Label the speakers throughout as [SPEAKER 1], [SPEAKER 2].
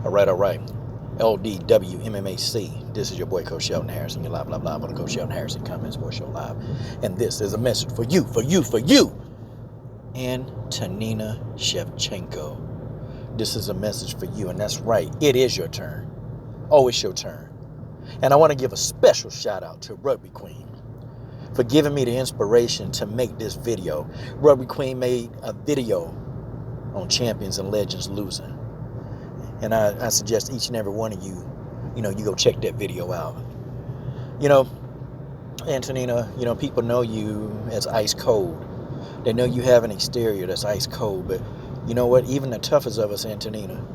[SPEAKER 1] All right. LDWMMAC. This is your boy, Coach Sheldon Harrison. You're live on the Coach Sheldon Harrison Comment Sports Show Live. And this is a message for you, Antonina Shevchenko. This is a message for you, and that's right. It is your turn. Oh, it's your turn. And I want to give a special shout out to Rugby Queen for giving me the inspiration to make this video. Rugby Queen made a video on champions and legends losing. And I suggest each and every one of you, you go check that video out. Antonina, people know you as ice cold. They know you have an exterior that's ice cold. But you know what? Even the toughest of us, Antonina,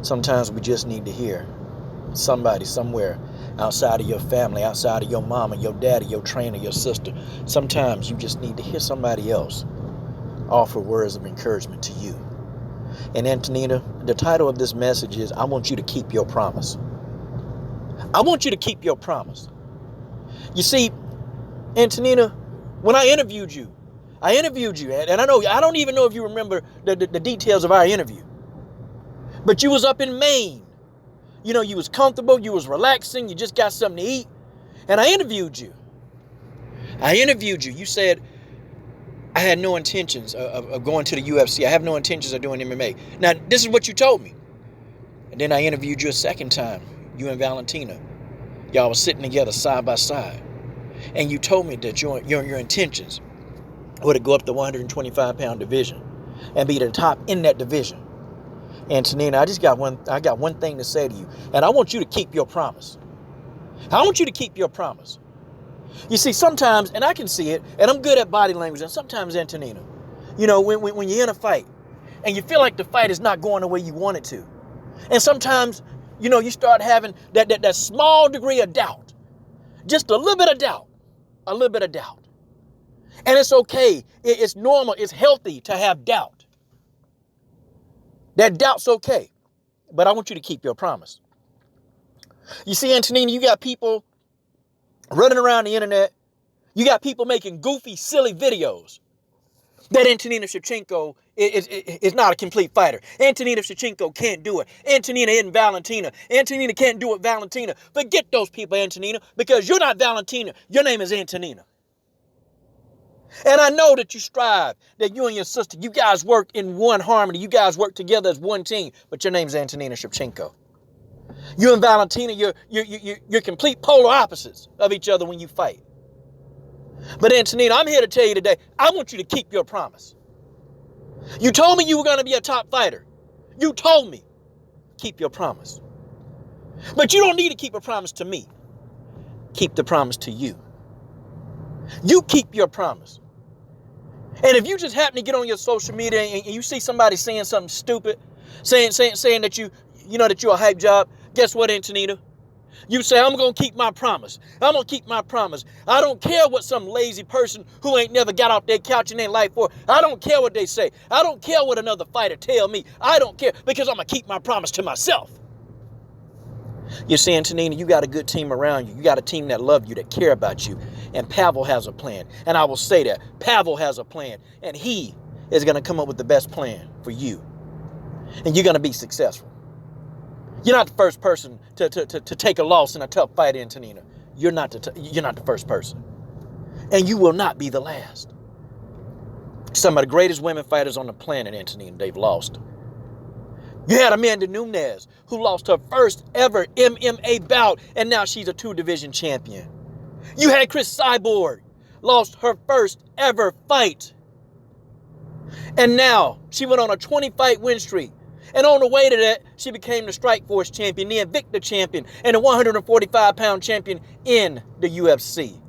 [SPEAKER 1] sometimes we just need to hear somebody somewhere outside of your family, outside of your mama, your daddy, your trainer, your sister. Sometimes you just need to hear somebody else offer words of encouragement to you. And Antonina, the title of this message is, I want you to keep your promise. I want you to keep your promise. You see, Antonina, when I interviewed you, and I don't even know if you remember the details of our interview, but you was up in Maine. You was comfortable, you was relaxing, you just got something to eat, and I interviewed you. You said, I had no intentions of going to the UFC. I have no intentions of doing MMA. Now, this is what you told me. And then I interviewed you a second time, you and Valentina. Y'all was sitting together side by side. And you told me that your intentions were to go up the 125-pound division and be the top in that division. Antonina, I got one thing to say to you, and I want you to keep your promise. I want you to keep your promise. You see, sometimes, and I can see it, and I'm good at body language, and sometimes, Antonina, when you're in a fight, and you feel like the fight is not going the way you want it to, and sometimes, you start having that small degree of doubt, just a little bit of doubt, and it's okay, it's normal, it's healthy to have doubt. That doubt's okay, but I want you to keep your promise. You see, Antonina, you got people running around the internet. You got people making goofy, silly videos that Antonina Shevchenko is not a complete fighter. Antonina Shevchenko can't do it. Antonina isn't Valentina. Antonina can't do it, Valentina. Forget those people, Antonina, because you're not Valentina. Your name is Antonina. And I know that you strive, that you and your sister, you guys work in one harmony. You guys work together as one team, but your name's Antonina Shevchenko. You and Valentina, you're complete polar opposites of each other when you fight. But Antonina, I'm here to tell you today, I want you to keep your promise. You told me you were going to be a top fighter. You told me, keep your promise. But you don't need to keep a promise to me. Keep the promise to you. You keep your promise. And if you just happen to get on your social media and you see somebody saying something stupid, saying that that you're a hype job, guess what, Antonina? You say, I'm going to keep my promise. I'm going to keep my promise. I don't care what some lazy person who ain't never got off their couch in their life for. I don't care what they say. I don't care what another fighter tell me. I don't care because I'm going to keep my promise to myself. You see, Antonina, you got a good team around you. You got a team that love you, that care about you. And Pavel has a plan. And I will say that. Pavel has a plan. And he is going to come up with the best plan for you. And you're going to be successful. You're not the first person to take a loss in a tough fight, Antonina. You're not the first person. And you will not be the last. Some of the greatest women fighters on the planet, Antonina, they've lost. You had Amanda Nunes, who lost her first ever MMA bout, and now she's a 2-division champion. You had Chris Cyborg, lost her first ever fight. And now she went on a 20-fight win streak. And on the way to that, she became the Strikeforce champion, the Invicta champion, and the 145-pound champion in the UFC.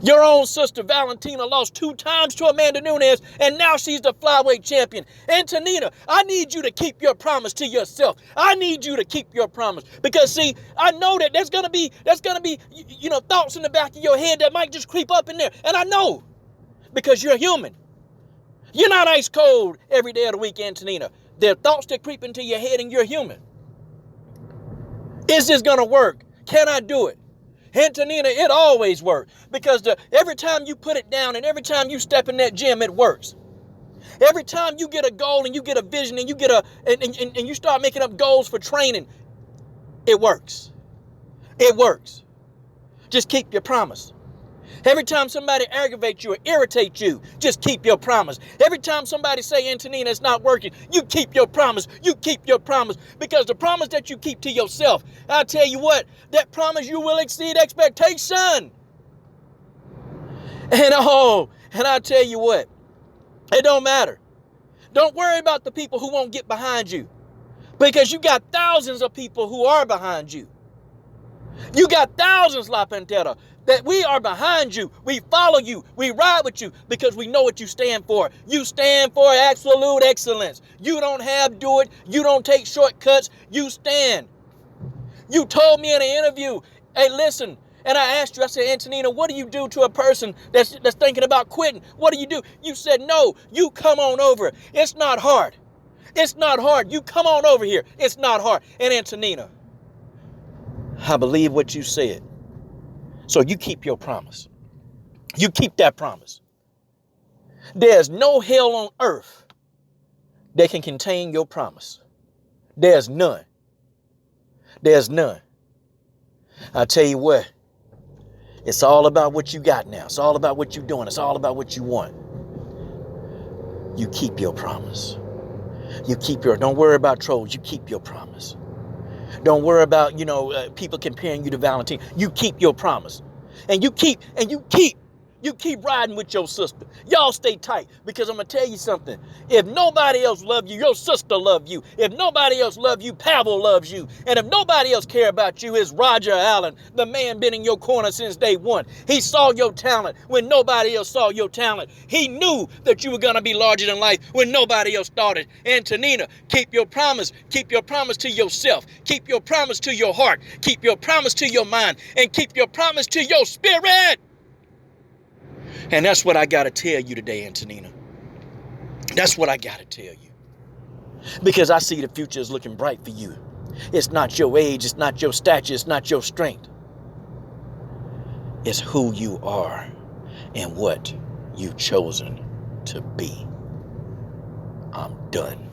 [SPEAKER 1] Your own sister, Valentina, lost 2 times to Amanda Nunes, and now she's the flyweight champion. Antonina, I need you to keep your promise to yourself. I need you to keep your promise. Because, see, I know that there's going to be thoughts in the back of your head that might just creep up in there. And I know, because you're human. You're not ice cold every day of the week, Antonina. There are thoughts that creep into your head, and you're human. Is this going to work? Can I do it? Antonina, it always works. Because every time you put it down and every time you step in that gym, it works. Every time you get a goal and you get a vision and you get and you start making up goals for training, it works. It works. Just keep your promise. Every time somebody aggravates you or irritates you, just keep your promise. Every time somebody say, Antonina, it's not working, you keep your promise. You keep your promise. Because the promise that you keep to yourself, I'll tell you what, that promise you will exceed expectation. And I'll tell you what, it don't matter. Don't worry about the people who won't get behind you. Because you got thousands of people who are behind you. You got thousands, La Pantera, that we are behind you. We follow you. We ride with you because we know what you stand for. You stand for absolute excellence. You don't do it. You don't take shortcuts. You stand. You told me in an interview, hey, listen, and I asked you, I said, Antonina, what do you do to a person that's thinking about quitting? What do you do? You said, no, you come on over. It's not hard. It's not hard. You come on over here. It's not hard. And Antonina, I believe what you said. So you keep your promise. You keep that promise. There's no hell on earth that can contain your promise. There's none. There's none. I tell you what, it's all about what you got now. It's all about what you're doing. It's all about what you want. You keep your promise. Don't worry about trolls. You keep your promise. Don't worry about, people comparing you to Valentine. You keep your promise. And you keep riding with your sister. Y'all stay tight, because I'm going to tell you something. If nobody else loves you, your sister loves you. If nobody else loves you, Pavel loves you. And if nobody else cares about you, it's Roger Allen, the man been in your corner since day one. He saw your talent when nobody else saw your talent. He knew that you were going to be larger than life when nobody else started. Antonina, keep your promise. Keep your promise to yourself. Keep your promise to your heart. Keep your promise to your mind. And keep your promise to your spirit. And that's what I got to tell you today, Antonina. That's what I got to tell you. Because I see the future is looking bright for you. It's not your age. It's not your stature. It's not your strength. It's who you are and what you've chosen to be. I'm done.